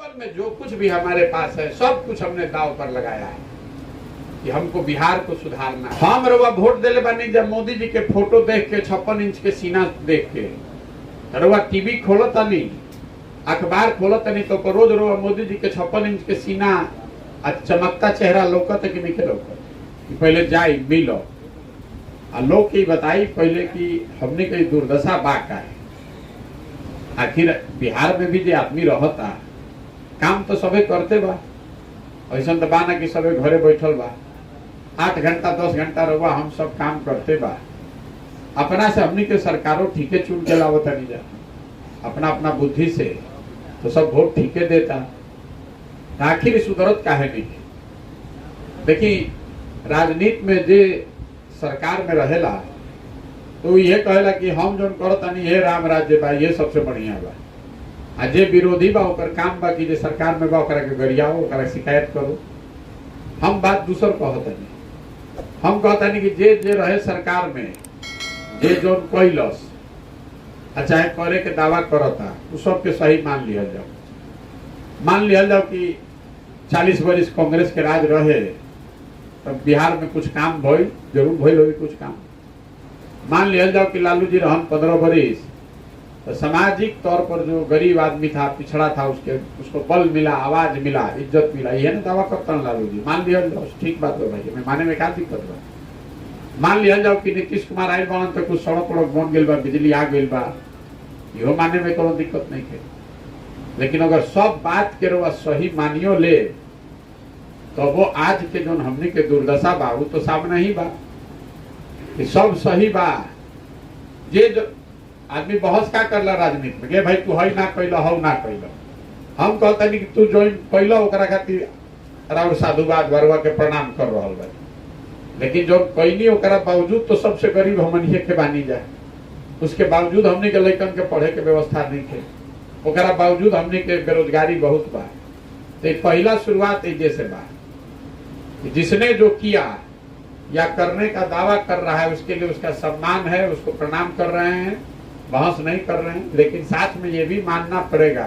जीवन में जो कुछ भी हमारे पास है सब कुछ हमने दाव पर लगाया है कि हमको बिहार को सुधारना है। हम रउआ वोट देले बानी जब मोदी जी के फोटो देख के 56 इंच के सीना देख के रउआ टीवी खोलतानी अखबार खोलतानी तो रोज रउआ मोदी जी के 56 इंच के सीना चमकता चेहरा लौकत कि नहीं लौकत कि पहले जाई मिलो आ लोग की बताई पहले कि हमने कई दुर्दशा बा का है। आखिर बिहार में भी जो आदमी रहता काम तो सबे करते बा, ऐसा तो बा ना कि सबे घरे बैठल बा 8 घंटा 10 घंटा रहुआ हम सब काम करते बा। अपना से हमनी के सरकारों ठीके चुन के लावता नहीं जा अपना अपना बुद्धि से तो सब वोट ठीके देता। आखिर सुधरत काहे नहीं। देखी राजनीति में जे सरकार में रहेला तो ये कहेला कि हम जो करतानी ये राम राज्य बा ये सबसे बढ़िया बा। आ जे विरोधी बा ओकर काम बा कि जे सरकार में बा ओकरा के गरियाओ ओकरा शिकायत करो। हम बात दूसर कहतानी, हम कहतानी कि जे जे रहे सरकार में जे जो कैलस चाहे करे के दावा करता उ सबके सही मान लिया जाओ कि 40 वर्ष कांग्रेस के राज रहे तब बिहार में कुछ काम भइल जरूर भइल होगी कुछ काम। मान लिया जाओ कि लालू जी रहन 15 वर्ष तो सामाजिक तौर पर जो गरीब आदमी था पिछड़ा था उसको बल मिला आवाज मिला इज्जत मिला ये ना दावा करता हूँ लालू जी। मान लिया जाओ ठीक बात हो भाई मैं माने में क्या दिक्कत बा। मान लिया जाओ कि नीतीश कुमार आयल बनन तो कुछ सड़क वड़क बन गई बा बिजली आ गई बा यो माने में कोनो दिक्कत नहीं है। लेकिन अगर सब बात के रवा सही मानियो ले तो वो आज के जो हमने के दुर्दशा बा वो तो सामने ही बा कि सब सही बा। जे जो आदमी बहस का करला राजनीति में भाई तू हई ना कैला हौ ना कैला हम कहता नहीं कि तू जो कैला ओकरा खातिर राउर साधुवाद बरवा के प्रणाम कर रहा बा। लेकिन जो कैनी ओकरा बावजूद तो सबसे गरीब हमनिए के बानी जाए उसके बावजूद हमने के लड़कन के पढ़े के व्यवस्था नहीं थे ओकरा बावजूद हमने के बेरोजगारी बहुत बा। तो पहला शुरुआत जैसे बा जिसने जो किया या करने का दावा कर रहा है उसके लिए उसका सम्मान है उसको प्रणाम कर रहे हैं बहस नहीं कर रहे हैं। लेकिन साथ में ये भी मानना पड़ेगा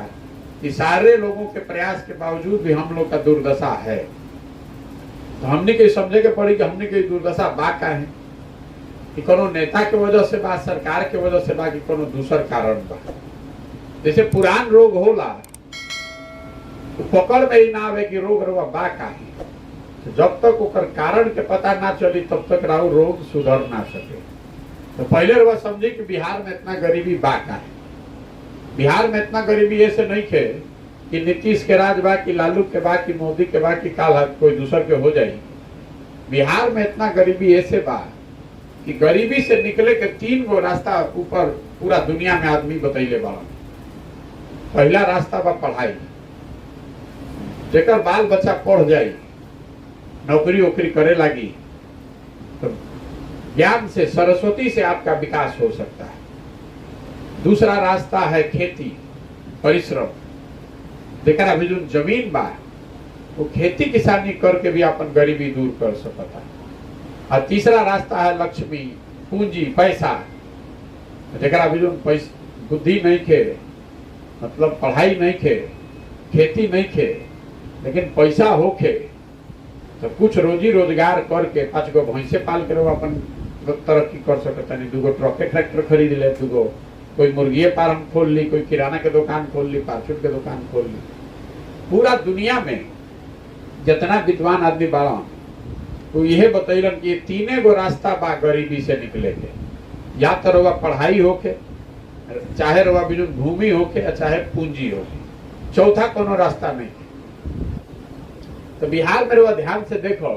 कि सारे लोगों के प्रयास के बावजूद भी हम लोग का दुर्दशा है। तो हमने के समझे के पड़ी कि हमने के दुर्दशा बा का है कि कोनो नेता के वजह से बा सरकार के वजह से बा कि कोनो दूसर कारण बा। जैसे पुरान रोग होला तो पकड़ में ही ना आवे कि रोग रवा बा का है तो जब तक ओकर कारण के पता ना चली तब तक राउ रोग सुधर ना सके। तो पहले रवा समझे कि बिहार में इतना गरीबी बा का है। बिहार में इतना गरीबी ऐसे नहीं थे कि नीतीश के राज बा कि लालू के बा कि मोदी के बा कि काल कोई दूसर के हो जाए। बिहार में इतना गरीबी ऐसे बा कि गरीबी से निकले के 3 गो रास्ता ऊपर पूरा दुनिया में आदमी बतैले बा। पहला रास्ता बा पढ़ाई, जेकर बाल बच्चा पढ़ जाए नौकरी वोकरी करे लगी तो ज्ञान से सरस्वती से आपका विकास हो सकता है। दूसरा रास्ता है खेती परिश्रम, जेकर अभी जो जमीन बा वो खेती किसानी करके भी अपन गरीबी दूर कर सकता है। और तीसरा रास्ता है लक्ष्मी पूंजी पैसा, जेकर अभी जो बुद्धि नहीं खे मतलब पढ़ाई नहीं खे खेती नहीं खे लेकिन पैसा होखे तो कुछ रोजी रोजगार करके 5 गो भैंसे पाल के अपन तरक्की कर सकता नहीं। 2 गो ट्रके ट्रैक्टर खरीद ले 2 गो कोई मुर्गी फार्म खोल ली कोई किराना के दुकान खोल ली फार्चून के दुकान खोल ली। पूरा दुनिया में जितना विद्वान आदमी बाड़न वो यह बतैलन कि 3 गो रास्ता बा गरीबी से निकले के। या तो रवा पढ़ाई होके चाहे रवा बिजू भूमि होके चाहे पूंजी होके, चौथा कोनो रास्ता नहीं। तो बिहार में रवा ध्यान से देखो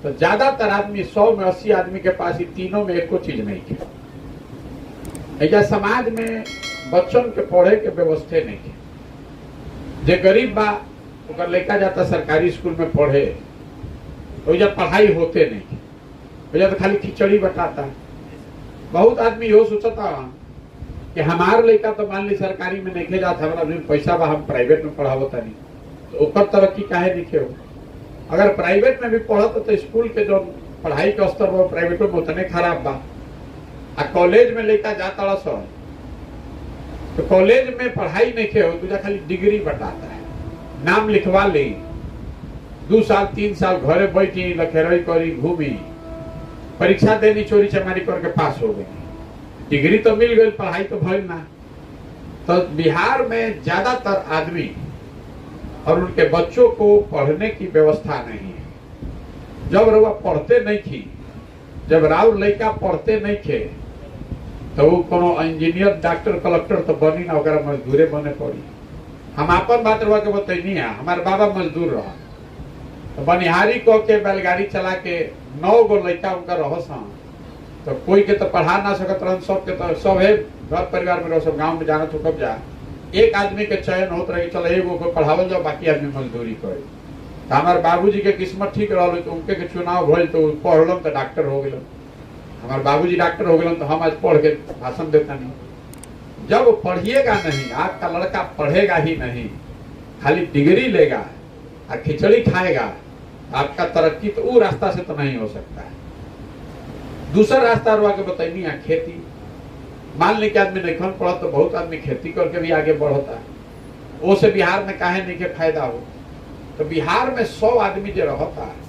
तो ज्यादातर आदमी 100 में 80 आदमी के पास ही तीनों में एको चीज नहीं है। ऐसा समाज में बच्चों के पढ़े के व्यवस्था नहीं है। जे गरीब बा ओकर लड़का जाता सरकारी स्कूल में पढ़े तो पढ़ाई होते नहीं है तो खाली खिचड़ी बटाता है। बहुत आदमी यो सोचता कि हमार लड़का तो मान ली सरकारी में नहीं जाता हमारा पैसा बा हम प्राइवेट में पढ़ावता नहीं तो ओकर तरक्की काहे नहीं हो। अगर प्राइवेट में भी पढ़त तो स्कूल के जो पढ़ाई के स्तर वो प्राइवेटों में उतने खराब बा। आ कॉलेज में लड़का जाता तो कॉलेज में पढ़ाई नहीं हो तुझा खाली डिग्री बटाता है। नाम लिखवा ली, 2 साल 3 साल घरे बैठी लखेरई करी घूमी, परीक्षा देनी चोरी चमारी करके पास हो गई, डिग्री तो मिल गई, पढ़ाई तो भइल ना। तो बिहार में ज्यादातर आदमी और उनके बच्चों को पढ़ने की व्यवस्था नहीं है। जब रउआ पढ़ते नहीं थी, जब राव लड़का पढ़ते नहीं थे, तो वो कोनो इंजीनियर डॉक्टर कलेक्टर तो बनी ना, ओकरा मजदूरे बने पड़ी। हम अपन बात रउआ के बतैनी है, हमारे बाबा मजदूर रहा, तो बनिहारी कह के बैलगाड़ी चला के 9 गो लड़का उनका रहसन, तो कोई के तो पढ़ा ना सकत रहन, सब के तो सब है घर परिवार में रहो, सब गांव में जाना तो कब जा एक आदमी के चयन होत रही, चलो एगो को पढ़ावल जाओ, बाकी आदमी मजदूरी करे। तो हमारे बाबूजी के किस्मत ठीक रहा, तो उनके के चुनाव भइल तो पढ़लन तो डॉक्टर हो गए। हमारे बाबूजी डॉक्टर हो गए तो हम आज पढ़ के भाषण देता नहीं। जब पढ़िएगा नहीं, आपका लड़का पढ़ेगा ही नहीं, खाली डिग्री लेगा और खिचड़ी खाएगा, आपका तरक्की तो वो रास्ता से तो नहीं हो सकता है। दूसरा रास्ता रुआ के बताइए है खेती। मान ली कि आदमी नहीं पढ़ा तो बहुत आदमी खेती करके भी आगे बढ़ता है, वो से बिहार में काहे नहीं के फायदा हो। तो बिहार में 100 आदमी जो रहता है,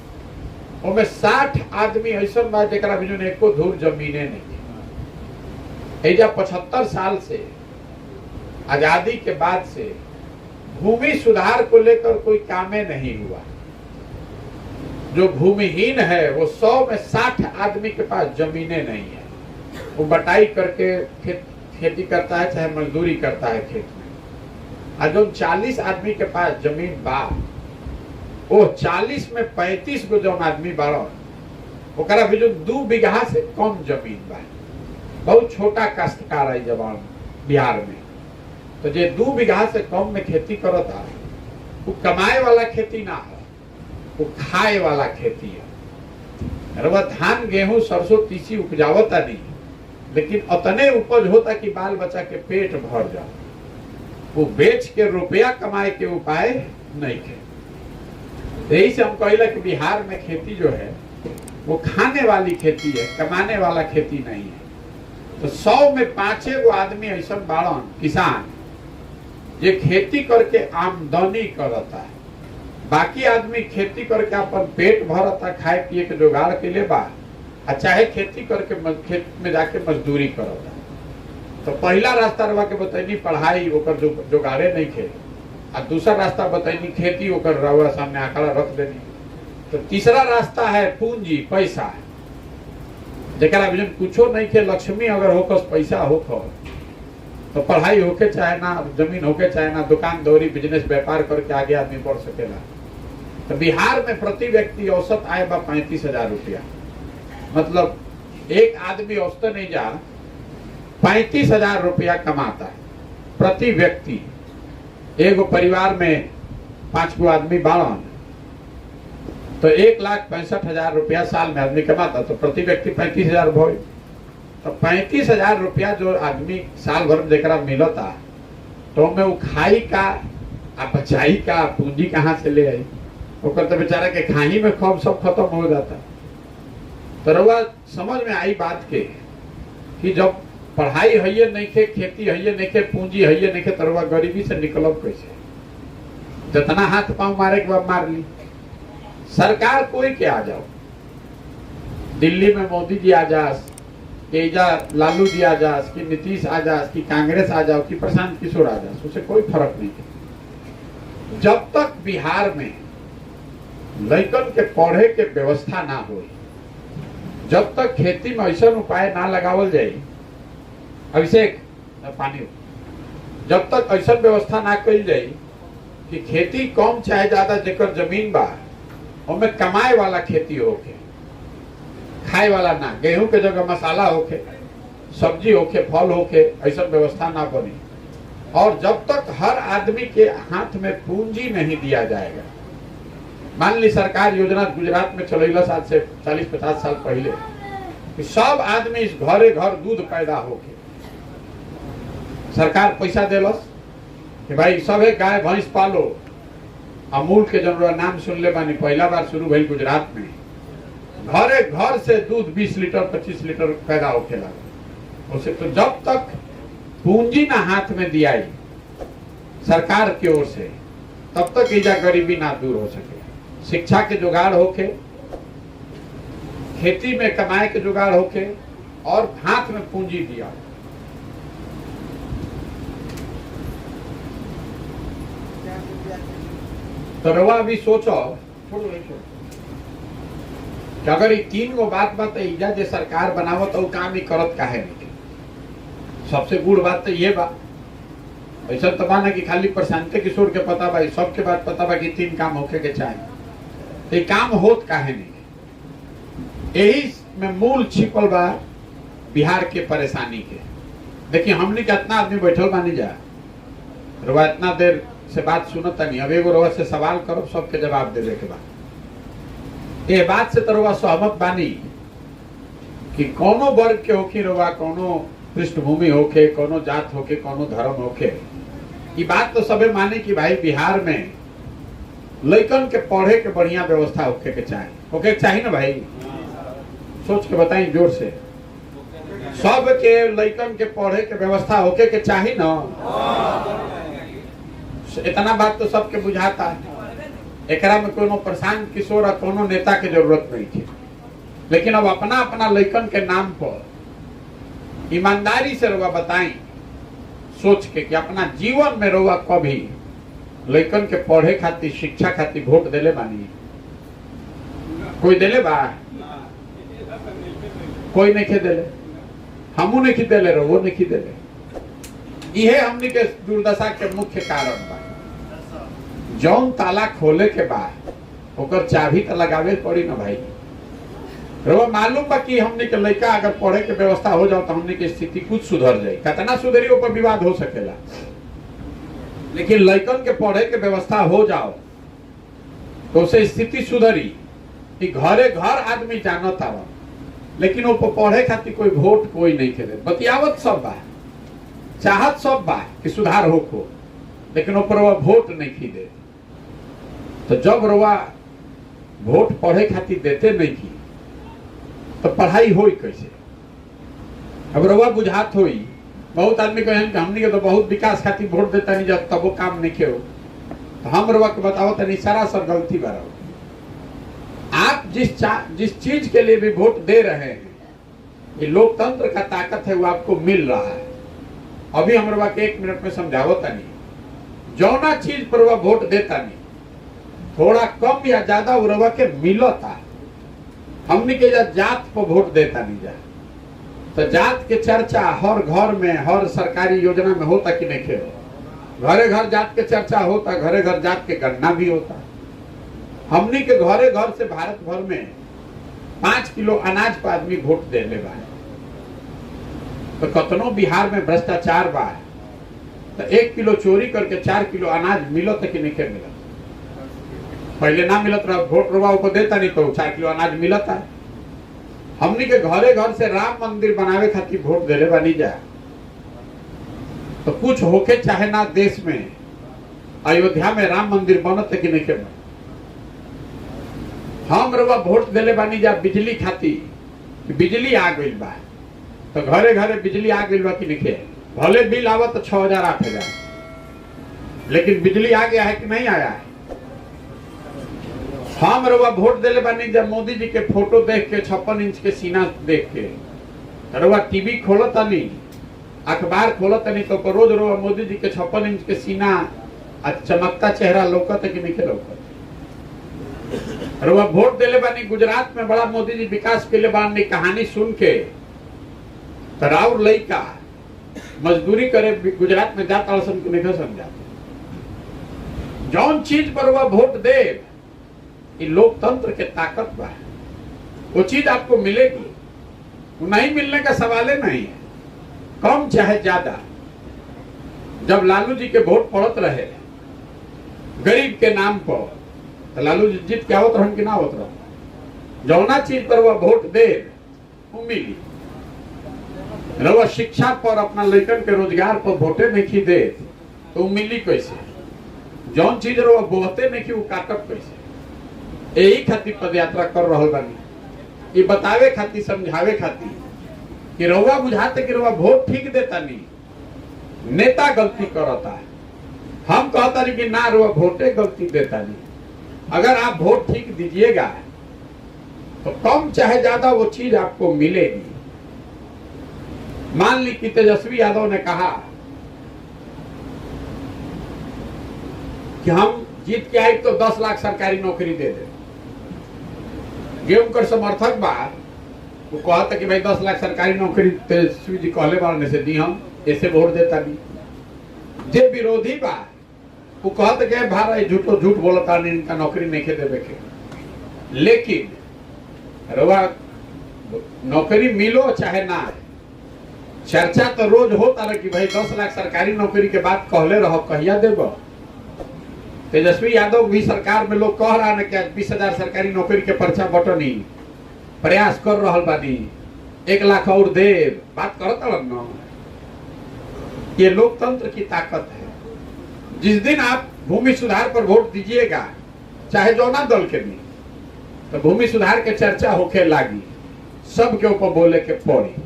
उनमें 60 आदमी ऐसा बा जरा भी जो एको धूर जमीने नहीं। एजा 75 साल से आजादी के बाद से भूमि सुधार को लेकर कोई कामे नहीं हुआ। जो भूमिहीन है वो 100 में 60 आदमी के पास जमीने नहीं है, वो बटाई करके खेती करता है, चाहे मजदूरी करता है खेत में। और जो 40 आदमी के पास जमीन बा, वो 40 में 35 गो जो आदमी बारह, ओकरा भी जो 2 बीघा से कम जमीन बा, बहुत छोटा काश्तकार है जवान बिहार में। तो जे 2 बीघा से कम में खेती करता, वो कमाए वाला खेती ना है, वो खाए वाला खेती है। अरे वह धान गेहूं सरसों तीसी उपजावता नहीं, लेकिन उतने उपज होता कि बाल बच्चा के पेट भर जाए, वो बेच के रुपया कमाए के उपाय नहीं थे। यही से हम कहला कि बिहार में खेती जो है वो खाने वाली खेती है, कमाने वाला खेती नहीं है। तो 100 में 5 गो आदमी ऐसा बाड़न किसान जे खेती करके आमदनी करता है, बाकी आदमी खेती करके अपन पेट भरता, खाए पिए के जुगाड़ के लिए बा, चाहे खेती करके खेत में जाके मजदूरी करता। तो पहला रास्ता रवा के बताइनी पढ़ाई, ओकर जुगाड़े नहीं खे। और दूसरा रास्ता बताइनी खेती, ओकर रवा सामने आंकड़ा रख देनी। तो तीसरा रास्ता है पूंजी, पैसा, जरा भी कुछो नहीं खे, लक्ष्मी अगर होकर पैसा हो तो पढ़ाई होके चाहे ना, जमीन होके चाहे ना, दुकान दौरी बिजनेस व्यापार करके आगे आदमी बढ़ सकेला। तो बिहार में प्रति व्यक्ति औसत आय बा 35,000 रुपया, मतलब एक आदमी औसत नहीं जा 35,000 रुपया कमाता है प्रति व्यक्ति। एगो परिवार में 5 गो आदमी बाड़न, तो 1,65,000 रुपया साल में आदमी कमाता, तो प्रति व्यक्ति 35,000 भइल। तो 35,000 रुपया जो आदमी साल भर में जरा मिलता, तो में वो खाई का आ बचाई का पूंजी कहाँ से ले आई, ओकर तो बेचारा के खाही में खौफ सब खत्म हो जाता। तो रउआ समझ में आई बात के कि जब पढ़ाई है नहीं खे, खेती है नहीं खे, पूंजी है नहीं खे, तो रउआ गरीबी से निकलब कैसे? जितना हाथ पांव मारे के बाद मार ली। सरकार कोई के आ जाओ, दिल्ली में मोदी जी आ जास, एजा लालू जी आ जास, कि नीतीश आ जास, कि कांग्रेस आ जाओ, कि प्रशांत किशोर आ जास, उससे कोई फर्क नहीं है। जब तक बिहार में लड़कन के पढ़े के व्यवस्था ना हो, जब तक खेती में ऐसा उपाय ना लगावल जाए, अभिषेक पानी हो, जब तक ऐसा व्यवस्था ना कल जाए कि खेती कम चाहे ज्यादा जेकर जमीन बा उनमें कमाए वाला खेती होके, खाए वाला ना, गेहूं के जगह मसाला होके, सब्जी होके, फल होके, ऐसा व्यवस्था ना बनी। और जब तक हर आदमी के हाथ में पूंजी नहीं दिया जाएगा, मान ली सरकार योजना गुजरात में चलेला आज से 40-50 साल पहले कि सब आदमी इस घरे घर दूध पैदा होके, सरकार पैसा देलस कि भाई सब गाय भैंस पालो। अमूल के जन नाम सुन ले बानी, पहला बार शुरू भइल गुजरात में, घरे घर से दूध 20 लीटर 25 लीटर पैदा होके लगा उसे। तो जब तक पूंजी ना हाथ में दियाई सरकार की ओर से, तब तक एजा गरीबी ना दूर हो सके। शिक्षा के जुगाड़ होके, खेती में कमाए के जुगाड़ होके, और हाथ में पूंजी दिया। तो रवा भी सोचो कि अगर ये 3 गो बात इजा जे सरकार बनावत तो काम ही करत काहे नहीं। सबसे गुड़ बात तो ये बा, ऐसा तो बा ना कि खाली प्रशांत किशोर के पता बा, सबके बात पता बा कि 3 काम होके के चाहे, तो काम होत काहे नहीं। यही में मूल छिपल बा बिहार के परेशानी के। देखिए हमने कितना आदमी बैठल बानी जा, रवा इतना देर से बात सुनत नहीं, अब एगो रवा से सवाल करो, सबके जवाब देवे के बाद ये बात से तो रवा सहमत बानी कि कोनो वर्ग के होके रवा, कोनो पृष्ठभूमि होके, कोनो जात होके, कोनो धर्म होके, ये बात तो सबे माने कि भाई बिहार में लइकन के पढ़े के बढ़िया व्यवस्था होके के चाहिए ना भाई। सोच के बताई जोर से, सब के लइकन के पढ़े के व्यवस्था होके के चाहिए ना। इतना बात तो सबके बुझाता है, एकरा में कोनो प्रशांत किशोर और कोनो नेता के जरूरत नहीं थी। लेकिन अब अपना अपना लइकन के नाम पर ईमानदारी से रउआ बताई, सोच के कि अपना जीवन में रउआ कभी लइकन के पढ़े खातिर, शिक्षा खातिर वोट देले बानी? कोई देले बा? कोई नहीं देले, हमू नहीं देले, रउआ नहीं देले। यह हमनी के दुर्दशा के मुख्य कारण बा। जौन ताला खोले के बाद ओकर चाबी तो लगावे पड़ी ना भाई। रउआ मालूम बा कि हमने के लड़का अगर पढ़े के व्यवस्था हो जाओ तो हमने की स्थिति कुछ सुधर जाए। कितना सुधरी ऊपर विवाद हो सकेला, लेकिन लड़कन के पढ़े के व्यवस्था हो जाओ तो उसे स्थिति सुधरी कि घरे घर आदमी जानत आवा, लेकिन वो पढ़े खातिर कोई वोट कोई नहीं खेले। बतियावत सब बा, चाहत सब बा कि सुधार हो, लेकिन ऊपर वोट नहीं की दे। तो जब रउआ वोट पढ़े खातिर देते नहीं की तो पढ़ाई होई कैसे? अब रउआ बुझात होई, बहुत आदमी कहें कि हमनी के तो बहुत विकास खातिर वोट देता नहीं, जब तब वो काम नहीं किया। तो हम रउआ के बताओ तनी सरासर गलती बा। आप जिस चीज के लिए भी वोट दे रहे हैं, ये लोकतंत्र का ताकत है, वो आपको मिल रहा है। अभी हम रउआ के 1 मिनट में समझावता नहीं, जौना चीज पर वह वोट देता नहीं, थोड़ा कम या ज्यादा रउआ के मिलता। हमने के जात पर वोट देता नहीं जा, तो जात के चर्चा हर घर में, हर सरकारी योजना में होता कि नहीं खेल? घरे घर जात के चर्चा होता, घरे घर जात के गणना भी होता। हमने के घरे घर से भारत भर में 5 किलो अनाज पर आदमी वोट देने बा। तो कतनो बिहार में भ्रष्टाचार बा, तो 1 किलो चोरी करके 4 किलो अनाज मिलत कि नहीं मिलत? पहले ना मिलत रहा, वोट रवा को देता नहीं तो 4 किलो अनाज मिलता है। हमनी के घरे घर से राम मंदिर बनावे खातिर वोट देले बानी जा, तो कुछ होके चाहे ना देश में, अयोध्या में राम मंदिर बनत कि नहीं बनत? हम रवा वोट देले बानी जा बिजली खातिर, बिजली आ गई बा, तो घरे घरे बिजली आ गई बा कि नहीं? भले बिल आवत तो 6000 8000, लेकिन बिजली आ गया है कि नहीं आया है? हम रउआ वोट देले बानी जब मोदी जी के फोटो देख के, 56 इंच के सीना देख के, रउआ टीवी खोलत नहीं, अखबार खोलत नहीं, तो रोज रउआ मोदी जी के 56 इंच के सीना चमकता चेहरा लौकत कि नहीं लौकत? रउआ वोट देले बानी गुजरात में बड़ा मोदी जी विकास के लिए बानी, कहानी सुन के तो राउर लइका मजदूरी करे गुजरात में जाता नहीं समझा। जौन चीज पर वह वोट दे, ये लोकतंत्र के ताकत बा, वो चीज आपको मिलेगी। वो नहीं मिलने का सवाल नहीं है, कम चाहे ज्यादा। जब लालू जी के वोट पड़त रहे गरीब के नाम पर, तो लालू जी जीत क्या होत रहन कि ना होत रहन? जौना चीज पर वह वोट दे वो मिली। रउआ शिक्षा पर, अपना लड़कन के रोजगार पर वोटे नहीं दे तो मिली कैसे? जौन चीज रउआ बोहते नहीं वो काटब कैसे? यही खातिर पद यात्रा कर रहा बानी, ये बतावे खातिर, समझावे खातिर कि रउआ बुझाते कि रउआ वोट ठीक देता नहीं, नेता गलती करता है। हम कहता नहीं कि ना रो वोटे गलती देता नहीं, अगर आप वोट ठीक दीजिएगा तो कम चाहे ज्यादा वो चीज आपको मिलेगी। मान ली कि तेजस्वी यादव ने कहा कि हम जीत के आए तो 10 लाख सरकारी नौकरी दे दे, ये उनकर समर्थक बा वो कहता कि भाई 10 लाख सरकारी नौकरी तेजस्वी जी कहले बारने से दी, हम ऐसे वोट देता नहीं। जे विरोधी बा वो कहते कि भाई झूठो झूठ बोलता नहीं, इनका नौकरी नहीं खे देवे के। लेकिन रवा नौकरी मिलो चाहे ना, चर्चा तो रोज होता रहे कि भाई 10 लाख सरकारी नौकरी के बाद कहले रहो, कहिया देब। तेजस्वी यादव भी सरकार में लोग कह रहा है कि 20,000 सरकारी नौकरी के पर्चा बटनी प्रयास कर रहा बानी, 1 लाख और दे बात करता न। ये लोकतंत्र की ताकत है। जिस दिन आप भूमि सुधार पर वोट दीजिएगा, चाहे जौना दल के भी, तो भूमि सुधार के चर्चा होके लागी, सब के ऊपर बोले के पड़ी।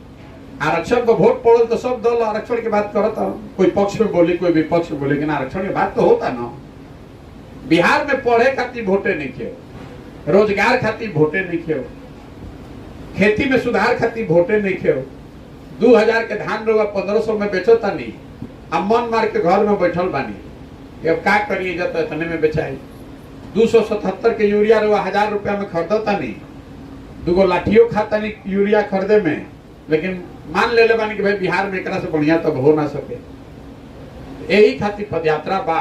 आरक्षण को वोट पड़ो तो सब दल आरक्षण की बात करता, कोई पक्ष में बोली कोई विपक्ष में बोली, लेकिन आरक्षण की बात तो होता ना। बिहार में पढ़े खातिर वोटे नहीं किए, रोजगार खातिर वोटे नहीं किए, खेती में सुधार खातिर वोटे नहीं किए। 2000 के धान रोगा 1500 में बेचता नहीं, अब मन मार के घर में बैठल बानी, अब का करिए जाता इतने में बेचाई। 277 के यूरिया रोगा 1000 रुपया में खरीदता नहीं, 2 लाठियों खाता नहीं यूरिया खरीदे में, लेकिन मान ले बानी कि भाई बिहार में एकरा से बढ़िया तब हो ना सके। यही खातिर पदयात्रा बा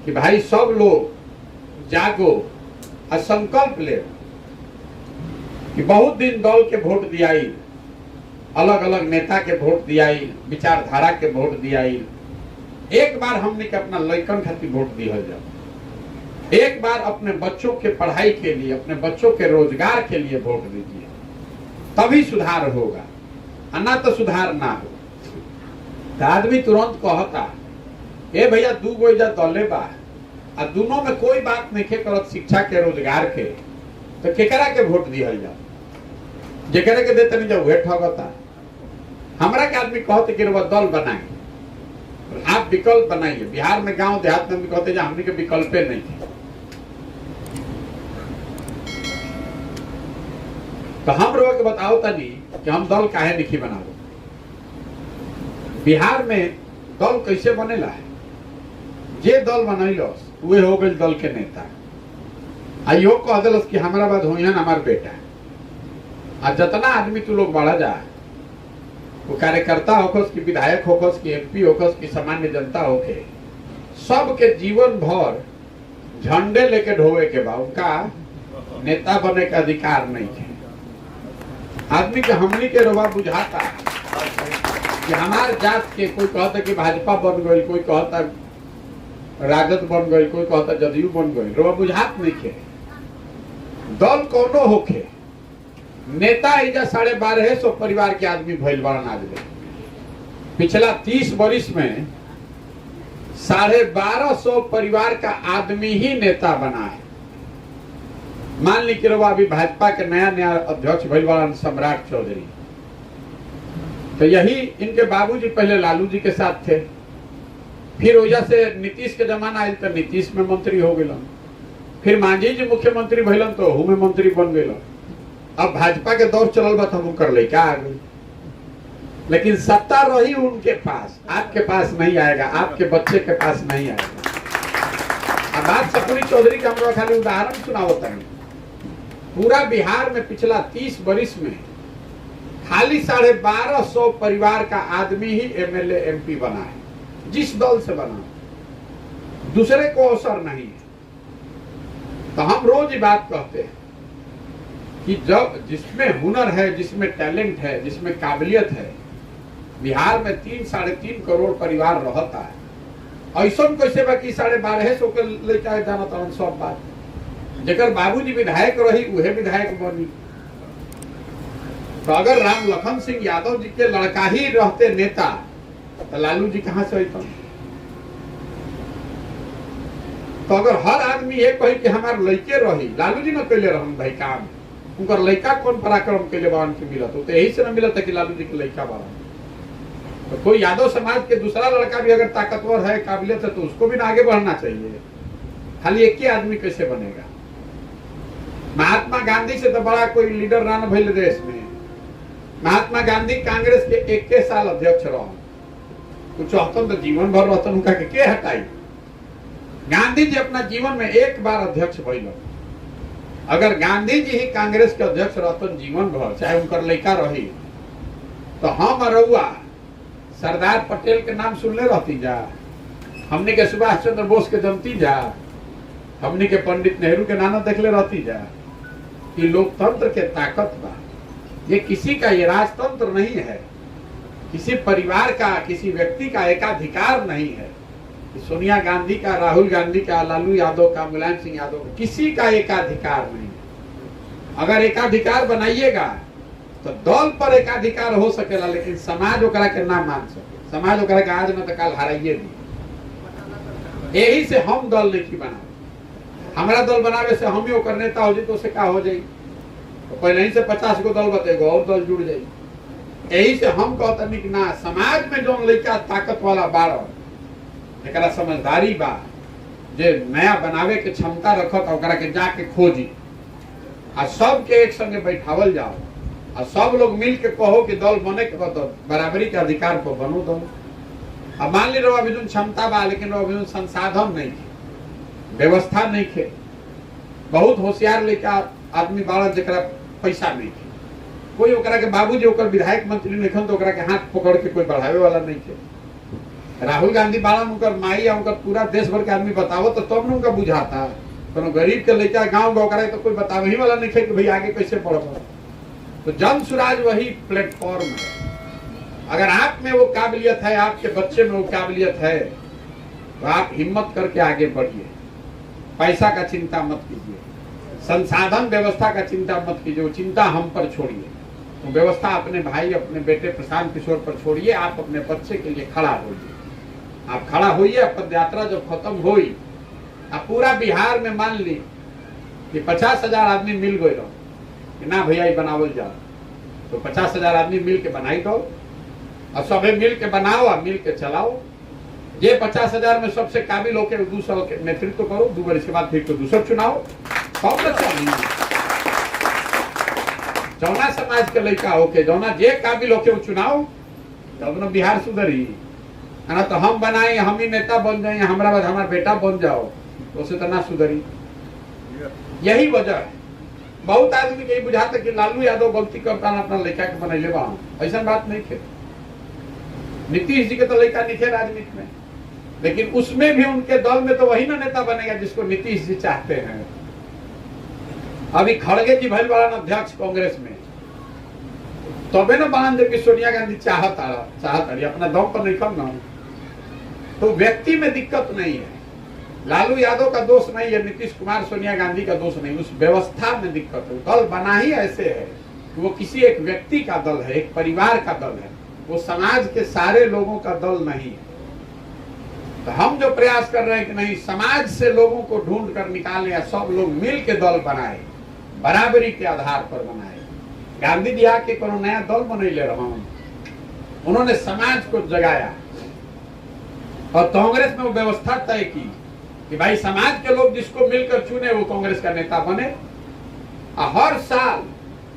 कि भाई सब लोग जागो और संकल्प ले कि बहुत दिन दल के वोट दियाई, अलग अलग नेता के वोट दियाई, विचारधारा के वोट दियाई। एक बार हमने के अपना लइकन खातिर वोट दिया जाए, एक बार अपने बच्चों के पढ़ाई के लिए, अपने बच्चों के रोजगार के लिए वोट दीजिए, तभी सुधार होगा, अन्ना तो सुधार ना हो। तो आदमी तुरंत कहता ए भैया 2 गो इजा दले बा आ दोनों में कोई बात नहीं करत शिक्षा के रोजगार के, तो केकरा के वोट दिया जाओ, जेकरा के देते नहीं जाओ वह ठगता। हमरा के आदमी कहते कि वो दल बनाए, आप विकल्प बनाइए। बिहार में गांव देहात में भी कहते हैं हमने के विकल्प नहीं थे। तो हम लोग के बताओ तनी कि हम दल काहे नहीं बनाओ। बिहार में दल कैसे बनेला है, जे दल बनैलस वे हो गए दल के नेता। आइयो कह दिलस कि हमारा बाद होइहन हमार बेटा, आ जितना आदमी तू लोग बढ़ा जा, वो कार्यकर्ता होकस कि विधायक होकस कि एमपी होकस कि सामान्य जनता होके, सबके जीवन भर झंडे लेके ढोवे के बाद उनका नेता बने का अधिकार नहीं है। आदमी के हमनी के रोबा बुझाता कि हमार जात के, कोई कहता कि भाजपा बन गई, कोई कहता राजद बन गई, कोई कहता जदयू बन गई, रोबा बुझात नहीं के। दल कोनो होके नेता इजा 1250 परिवार के आदमी भइल बड़न। आज पिछला 30 वर्ष में 1250 परिवार का आदमी ही नेता बना है। मान ली कि अभी भाजपा के नया अध्यक्ष भइल बड़न सम्राट चौधरी, तो यही इनके बाबूजी पहले लालू जी के साथ थे, फिर वजह से नीतीश के जमाना आयल तो नीतीश में मंत्री हो गए, फिर मांझी जी मुख्यमंत्री भइलन तो ओहू में मंत्री बन गए। अब भाजपा के दौर चलल बा हम कर ले क्या आ गई, लेकिन सत्ता रही उनके पास, आपके पास नहीं आएगा, आपके बच्चे के पास नहीं आएगा। अब बात सपुरी चौधरी का हम खाली उदाहरण सुनावता है। पूरा बिहार में पिछला 30 वर्ष में खाली 1250 परिवार का आदमी ही एमएलए एमपी बना है, जिस दल से बना, दूसरे को अवसर नहीं है। तो हम रोज ये बात कहते हैं कि जब जिसमें हुनर है, जिसमें टैलेंट है, जिसमें काबिलियत है, बिहार में 3-3.5 करोड़ परिवार रहता है। ऐसा कैसे बाकी 1250 के लेकर जाना था सब बात, जेकर बाबूजी विधायक रही उहे विधायक बनी। तो अगर राम लखन सिंह यादव जी के लड़का ही रहते नेता, तो लालू जी कहां से होता। तो अगर हर आदमी ये कहे कि हमारे लड़के रही, लालू जी न कैले रहन भाई काम, उनकर लड़का कौन पराक्रम के लिए बावन के मिला, तो यही से न मिला था कि लालू जी के लड़का बावन। तो कोई यादव समाज के दूसरा लड़का भी अगर ताकतवर है, काबिलियत है, तो उसको भी ना आगे बढ़ना चाहिए। खाली एक ही आदमी कैसे बनेगा? महात्मा गांधी से तो बड़ा कोई लीडर ना भइल देश में। महात्मा गांधी कांग्रेस के 21 साल अध्यक्ष रहो, कुछ हतन तो जीवन भर रहतन, उनका के हटाई। गांधी जी अपना जीवन में एक बार अध्यक्ष भइल। अगर गांधी जी ही कांग्रेस के अध्यक्ष रहतन जीवन भर, चाहे उनकर लड़का रही, तो हम रउआ सरदार पटेल के नाम सुनले रहती जा, हमने के सुभाष चंद्र बोस के जनती जा, हमने के पंडित नेहरू के नाना देखले रहती जा। कि लोकतंत्र के ताकत बा, ये किसी का ये राजतंत्र नहीं है, किसी परिवार का, किसी व्यक्ति का एकाधिकार नहीं है। सोनिया गांधी का, राहुल गांधी का, लालू यादव का, मुलायम सिंह यादव का, किसी का एकाधिकार नहीं है। अगर एकाधिकार बनाइएगा तो दल पर एकाधिकार हो सकेला, लेकिन समाज ओकरा के ना मान सके। समाज ओकरा के आज न तो कल हराइए दी। यही से हम दल नहीं बना। हमारा दल बनावे से हम ही ओकर नेता हो जाए तो उसे का हो जाए, तो पहले ही से 50 को दल बतेगो और दल जुड़ जाए। यही से हम कहते कि ना, समाज में जो लड़का ताकत वाला बाड़, एकरा समझदारी बा, जे नया बनावे के क्षमता रखत, ओकरा के जाके खोजी आ सबके एक संगे बैठावल जाओ और सब लोग मिल के कहो कि दल बने के बाद बराबरी के अधिकार पर बनो दल। अब मान ली रहा अभी क्षमता बा, लेकिन अभी संसाधन नहीं थे, व्यवस्था नहीं थे। बहुत होशियार लेका आदमी बाड़ा जरा पैसा नहीं थे, कोई ओकरा के बाबूजी ओकर विधायक मंत्री नहीं, तो ओकरा के हाथ पकड़ के कोई बढ़ावे वाला नहीं थे। राहुल गांधी बाड़ा उनकर माई या उनकर पूरा देश भर के आदमी बतावो तो तब न उनका बुझाता। तो गरीब के लेकर गाँव गाँव करे तो कोई बतावे ही वाला नहीं थे कि भाई आगे कैसे पढ़ो। तो जन स्वराज वही प्लेटफॉर्म है। अगर आप में वो काबिलियत है, आपके बच्चे में वो काबिलियत है, तो आप हिम्मत करके आगे बढ़िए। पैसा का चिंता मत कीजिए, संसाधन व्यवस्था का चिंता मत कीजिए, वो चिंता हम पर छोड़िए। तो व्यवस्था अपने भाई, अपने बेटे प्रशांत किशोर पर छोड़िए। आप अपने बच्चे के लिए खड़ा होइए। आप खड़ा होइए। पद यात्रा जब खत्म हुई, आप पूरा बिहार में मान ली कि 50,000 आदमी मिल गए रहो कि ना भैया ये बनावल जाओ, तो 50,000 आदमी मिल के बनाई दो और सभी मिल के बनाओ और मिल के चलाओ। ये 50,000 में सबसे काबिल होकर दूसरों के नेतृत्व करो, 2 वर्ष के बाद फिर तो दूसरा चुनाव। जौना समाज के लड़का होके, जौना जे काबिल होके वो चुनाव, तब न बिहार सुधरी। ना तो हम बनाए, हम ही नेता बन जाए, हमारा बाद हमारा बेटा बन जाओ, तो उसे तो ना सुधरी। यही वजह है। बहुत आदमी के बुझाता कि लालू यादव गलती करता ना अपना लड़का के बनैले बा, ऐसा बात नहीं थे। नीतीश जी के तो लड़का नहीं थे राजनीति में, लेकिन उसमें भी उनके दल में तो वही ना नेता बनेगा जिसको नीतीश जी चाहते हैं। अभी खड़गे जी भइल वाला अध्यक्ष कांग्रेस में, तबे ना बांध जबकि सोनिया गांधी चाहत अपना दम पर नहीं करना। तो व्यक्ति में दिक्कत नहीं है, लालू यादव का दोष नहीं है, नीतीश कुमार सोनिया गांधी का दोष नहीं, उस व्यवस्था में दिक्कत है। दल बना ही ऐसे है कि वो किसी एक व्यक्ति का दल है, एक परिवार का दल है, वो समाज के सारे लोगों का दल नहीं है। तो हम जो प्रयास कर रहे हैं कि नहीं, समाज से लोगों को ढूंढ कर निकालें या सब लोग मिल के दल बनाए, बराबरी के आधार पर बनाए। गांधी जी आके कोनो नया दल बने ले रहा हूं, उन्होंने समाज को जगाया और कांग्रेस में वो व्यवस्था तय की कि भाई समाज के लोग जिसको मिलकर चुने वो कांग्रेस का नेता बने। हर साल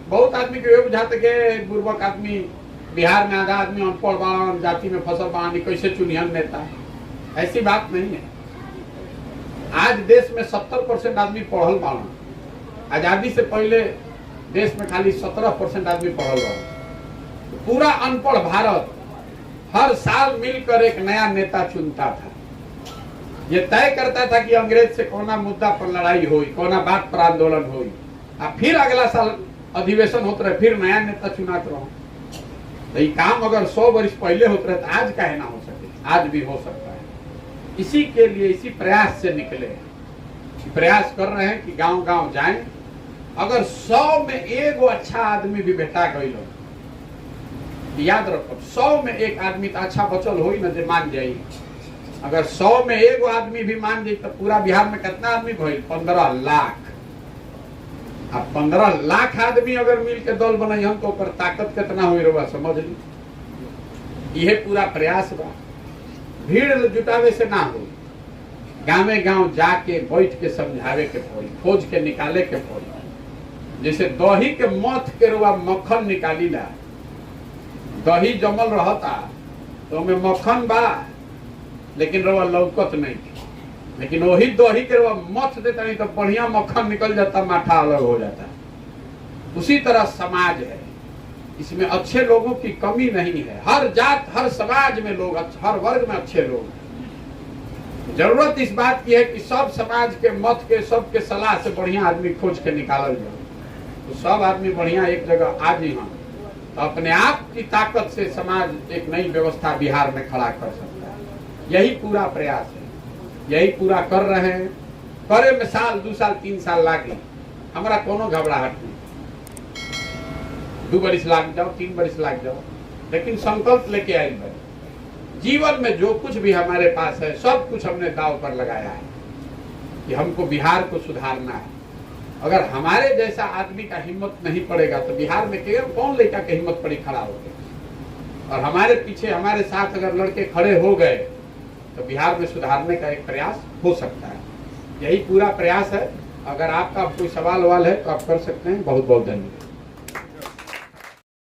बहुत आदमी को ये बुझाते कि बुर्बक आदमी, बिहार में आधा आदमी अनपढ़ बाड़ा, जाति में फसल बाड़ा, कैसे चुनी हम नेता। ऐसी बात नहीं है। आज देश में 70% आदमी पढ़ल बाड़ा। आजादी से पहले देश में खाली 17% आदमी पढ़ल रहा। पूरा अनपढ़ भारत हर साल मिलकर एक नया नेता चुनता था। ये तय करता था कि अंग्रेज से कोना मुद्दा पर लड़ाई हुई, कोना बात पर आंदोलन हुई, और फिर अगला साल अधिवेशन होता रहे, फिर नया नेता चुनात रहो। तो ये काम अगर 100 वर्ष पहले होता रहे तो आज काहे ना हो सके, आज भी हो सकता है। इसी के लिए, इसी प्रयास से निकले, प्रयास कर रहे हैं कि गांव गांव जाएं। अगर 100 में एक अच्छा आदमी भी बेटा गई, याद रखो 100 में एक आदमी तो अच्छा बचल हो न जे मान जाये। अगर 100 में एक आदमी भी मान जाये तो पूरा बिहार में कितना आदमी भइल? 15 लाख। अब 15 लाख आदमी अगर मिल के दल बनाई हम तो ताकत कितना हुई रहा समझ ली। यह पूरा प्रयास बा। भीड़ जुटावे से ना हो, गाँवे गांव जाके बैठ के समझावे के पड़ी, खोज के निकाले के पड़ी। जैसे दही के मथ के रुआ मक्खन निकाली ला, दही जमल रहता तो में मक्खन बा लेकिन रुआ लौकत नहीं, लेकिन वही दही के रुआ मथ देता नहीं तो बढ़िया मक्खन निकल जाता, माठा अलग हो जाता। उसी तरह समाज है, इसमें अच्छे लोगों की कमी नहीं है। हर जात हर समाज में लोग, हर वर्ग में अच्छे लोग हैं। जरूरत इस बात की है कि सब समाज के मत के, सबके सलाह से बढ़िया आदमी खोज के निकालल जाए। तो सब आदमी बढ़िया एक जगह आ जी, हम तो अपने आप की ताकत से समाज एक नई व्यवस्था बिहार में खड़ा कर सकता है। यही पूरा प्रयास है, यही पूरा कर रहे हैं। करे में साल 2 साल 3 साल लागे, हमारा कोनो घबराहट नहीं। 2 बरिस लाग जाओ, 3 बरिस लाग जाओ, लेकिन संकल्प लेके आई भाई। जीवन में जो कुछ भी हमारे पास है सब कुछ हमने दांव पर लगाया है कि हमको बिहार को सुधारना है। अगर हमारे जैसा आदमी का हिम्मत नहीं पड़ेगा तो बिहार में कौन लड़का की हिम्मत पड़ी खड़ा हो गया। और हमारे पीछे हमारे साथ अगर लड़के खड़े हो गए तो बिहार में सुधारने का एक प्रयास हो सकता है। यही पूरा प्रयास है। अगर आपका कोई सवाल है तो आप कर सकते हैं। बहुत बहुत धन्यवाद।